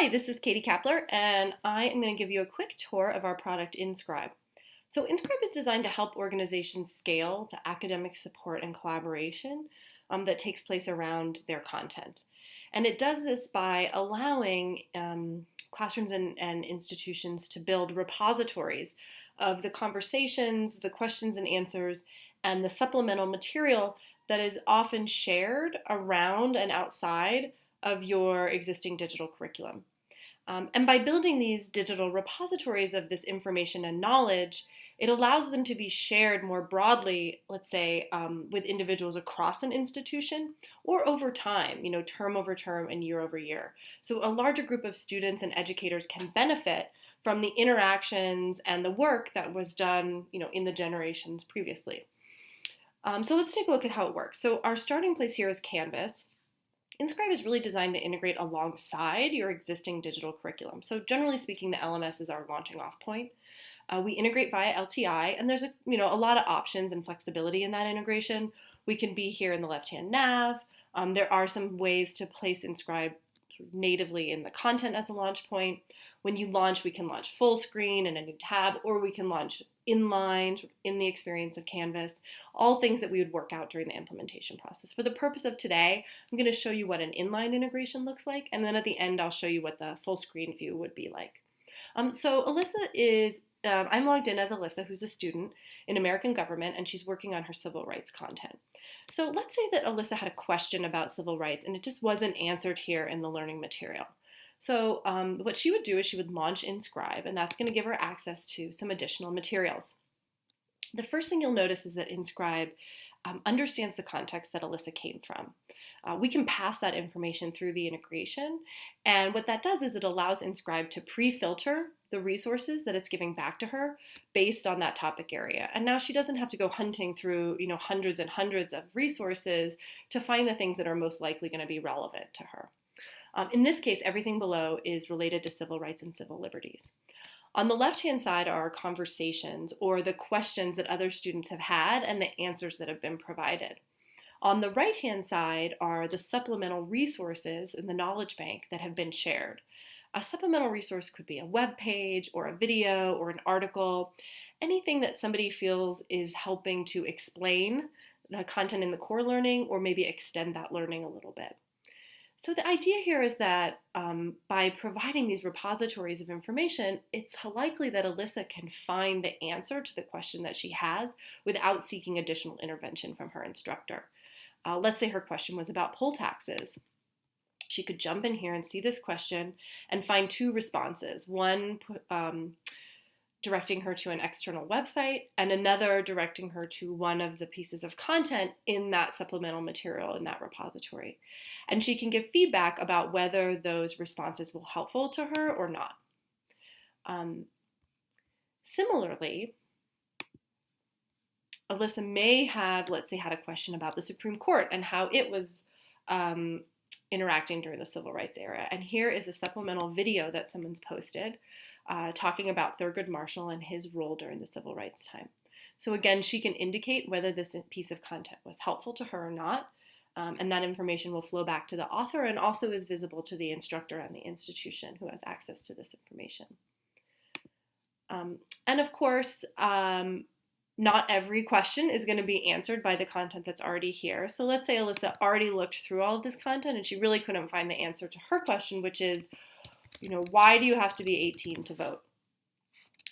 Hi, this is Katie Kapler, and I am going to give you a quick tour of our product InScribe. So InScribe is designed to help organizations scale the academic support and collaboration that takes place around their content. And it does this by allowing classrooms and institutions to build repositories of the conversations, the questions and answers, and the supplemental material that is often shared around and outside of your existing digital curriculum. And by building these digital repositories of this information and knowledge, it allows them to be shared more broadly, let's say, with individuals across an institution or over time, term over term and year over year. So a larger group of students and educators can benefit from the interactions and the work that was done, in the generations previously. So let's take a look at how it works. So our starting place here is Canvas. InScribe is really designed to integrate alongside your existing digital curriculum. So generally speaking, the LMS is our launching off point. We integrate via LTI, and there's a lot of options and flexibility in that integration. We can be here in the left-hand nav. There are some ways to place InScribe natively in the content as a launch point. When you launch, we can launch full screen in a new tab, or we can launch inline in the experience of Canvas, all things that we would work out during the implementation process. For the purpose of today, I'm going to show you what an inline integration looks like, and then at the end, I'll show you what the full screen view would be like. So Alyssa is I'm logged in as Alyssa, who's a student in American government, and she's working on her civil rights content. So let's say that Alyssa had a question about civil rights, and it just wasn't answered here in the learning material. So what she would do is she would launch InScribe, and that's going to give her access to some additional materials. The first thing you'll notice is that InScribe understands the context that Alyssa came from. We can pass that information through the integration, and what that does is it allows InScribe to pre-filter the resources that it's giving back to her based on that topic area. And now she doesn't have to go hunting through, hundreds and hundreds of resources to find the things that are most likely going to be relevant to her. In this case, everything below is related to civil rights and civil liberties. On the left-hand side are conversations or the questions that other students have had and the answers that have been provided. On the right-hand side are the supplemental resources in the knowledge bank that have been shared. A supplemental resource could be a web page or a video or an article, anything that somebody feels is helping to explain the content in the core learning or maybe extend that learning a little bit. So the idea here is that by providing these repositories of information, it's likely that Alyssa can find the answer to the question that she has without seeking additional intervention from her instructor. Let's say her question was about poll taxes. She could jump in here and see this question and find two responses. One directing her to an external website and another directing her to one of the pieces of content in that supplemental material in that repository. And she can give feedback about whether those responses were helpful to her or not. Similarly, Alyssa may have, let's say, had a question about the Supreme Court and how it was interacting during the civil rights era. And here is a supplemental video that someone's posted talking about Thurgood Marshall and his role during the civil rights time. So again, she can indicate whether this piece of content was helpful to her or not, and that information will flow back to the author and also is visible to the instructor and the institution who has access to this information. And of course, not every question is going to be answered by the content that's already here. So let's say Alyssa already looked through all of this content and she really couldn't find the answer to her question, which is, why do you have to be 18 to vote?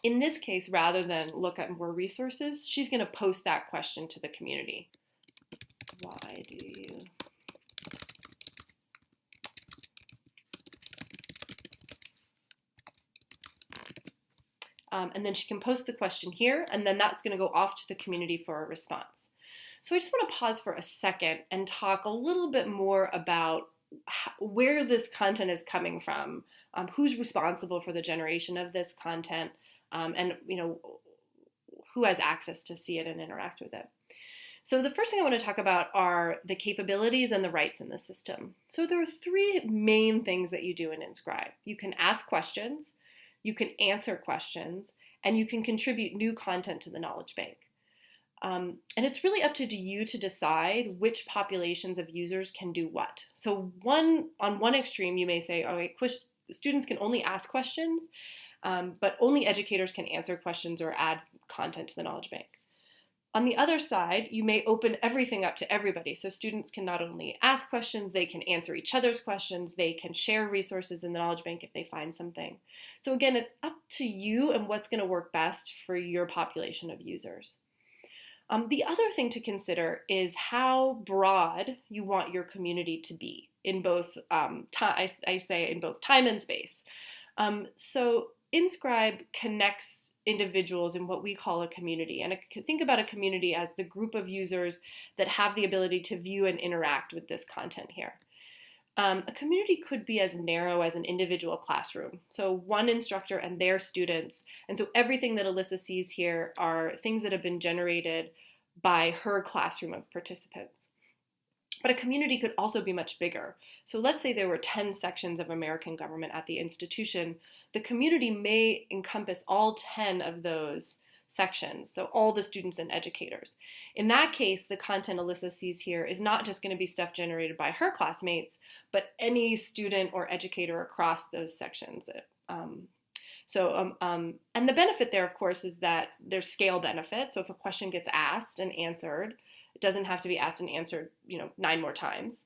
In this case, rather than look at more resources, she's going to post that question to the community. Why do you? And then she can post the question here, and then that's going to go off to the community for a response. So I just want to pause for a second and talk a little bit more about where this content is coming from, who's responsible for the generation of this content, and who has access to see it and interact with it. So the first thing I want to talk about are the capabilities and the rights in the system. So there are three main things that you do in InScribe. You can ask questions, you can answer questions, and you can contribute new content to the knowledge bank. And it's really up to you to decide which populations of users can do what. So on one extreme, you may say, all right, students can only ask questions, but only educators can answer questions or add content to the knowledge bank. On the other side, you may open everything up to everybody. So students can not only ask questions, they can answer each other's questions, they can share resources in the knowledge bank if they find something. So again, it's up to you and what's going to work best for your population of users. The other thing to consider is how broad you want your community to be in both, I say in both time and space. So InScribe connects individuals in what we call a community. And think about a community as the group of users that have the ability to view and interact with this content here. A community could be as narrow as an individual classroom. So one instructor and their students. And so everything that Alyssa sees here are things that have been generated by her classroom of participants. But a community could also be much bigger. So let's say there were 10 sections of American government at the institution. The community may encompass all 10 of those sections, so all the students and educators. In that case, the content Alyssa sees here is not just going to be stuff generated by her classmates, but any student or educator across those sections. And the benefit there, of course, is that there's scale benefit. So if a question gets asked and answered, it doesn't have to be asked and answered, 9 more times.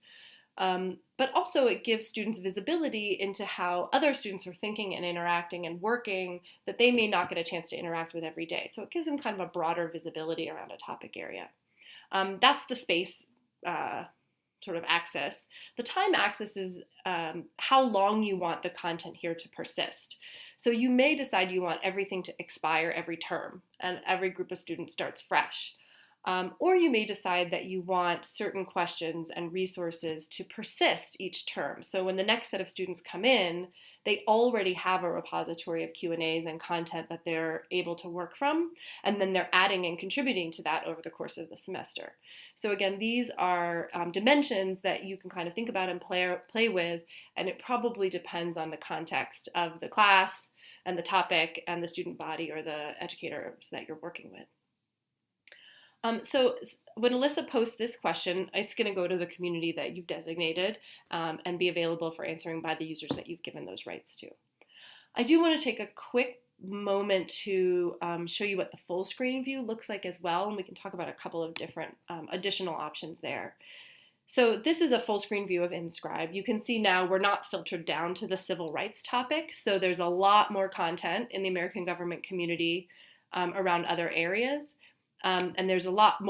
But also it gives students visibility into how other students are thinking and interacting and working that they may not get a chance to interact with every day. So it gives them kind of a broader visibility around a topic area. That's the space sort of axis. The time axis is how long you want the content here to persist. So you may decide you want everything to expire every term and every group of students starts fresh. Or you may decide that you want certain questions and resources to persist each term. So when the next set of students come in, they already have a repository of Q&As and content that they're able to work from, and then they're adding and contributing to that over the course of the semester. So again, these are dimensions that you can kind of think about and play with, and it probably depends on the context of the class and the topic and the student body or the educators that you're working with. So when Alyssa posts this question, it's going to go to the community that you've designated and be available for answering by the users that you've given those rights to. I do want to take a quick moment to show you what the full screen view looks like as well, and we can talk about a couple of different additional options there. So this is a full screen view of InScribe. You can see now we're not filtered down to the civil rights topic, so there's a lot more content in the American government community around other areas. And there's a lot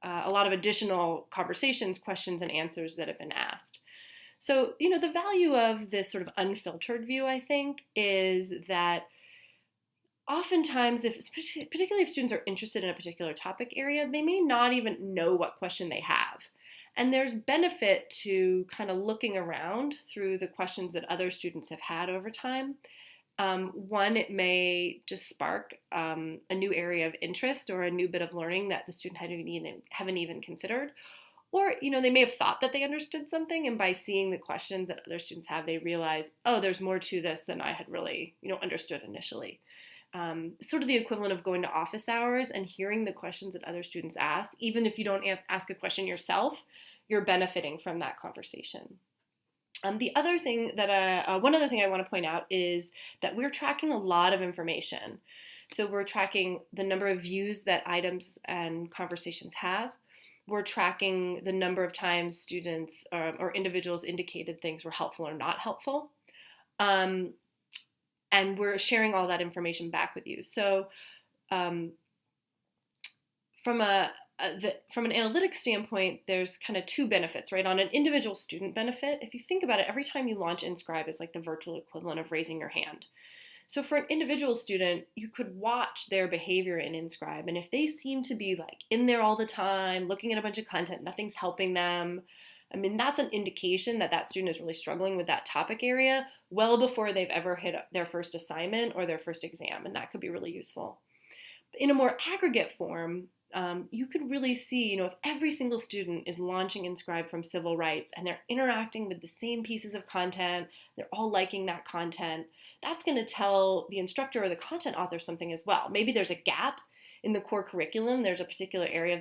of additional conversations, questions, and answers that have been asked. So, the value of this sort of unfiltered view, I think, is that oftentimes, particularly if students are interested in a particular topic area, they may not even know what question they have. And there's benefit to kind of looking around through the questions that other students have had over time. One, it may just spark a new area of interest or a new bit of learning that the student haven't even considered. Or, they may have thought that they understood something, and by seeing the questions that other students have, they realize, oh, there's more to this than I had really, understood initially. Sort of the equivalent of going to office hours and hearing the questions that other students ask. Even if you don't ask a question yourself, you're benefiting from that conversation. One other thing I want to point out is that we're tracking a lot of information. So we're tracking the number of views that items and conversations have. We're tracking the number of times students or individuals indicated things were helpful or not helpful. And we're sharing all that information back with you. So from an analytics standpoint, there's kind of two benefits, right? On an individual student benefit, if you think about it, every time you launch InScribe, it's like the virtual equivalent of raising your hand. So for an individual student, you could watch their behavior in InScribe, and if they seem to be like in there all the time, looking at a bunch of content, nothing's helping them, that's an indication that that student is really struggling with that topic area well before they've ever hit their first assignment or their first exam, and that could be really useful. In a more aggregate form, you could really see, if every single student is launching InScribe from civil rights and they're interacting with the same pieces of content, they're all liking that content, that's going to tell the instructor or the content author something as well. Maybe there's a gap in the core curriculum. There's a particular area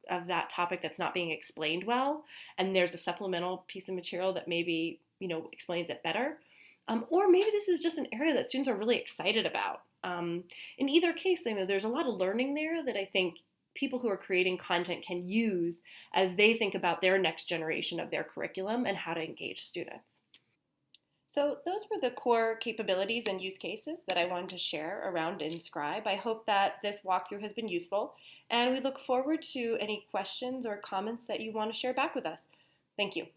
of that topic that's not being explained well, and there's a supplemental piece of material that maybe, explains it better. Or maybe this is just an area that students are really excited about. In either case, there's a lot of learning there that I think people who are creating content can use as they think about their next generation of their curriculum and how to engage students. So those were the core capabilities and use cases that I wanted to share around InScribe. I hope that this walkthrough has been useful, and we look forward to any questions or comments that you want to share back with us. Thank you.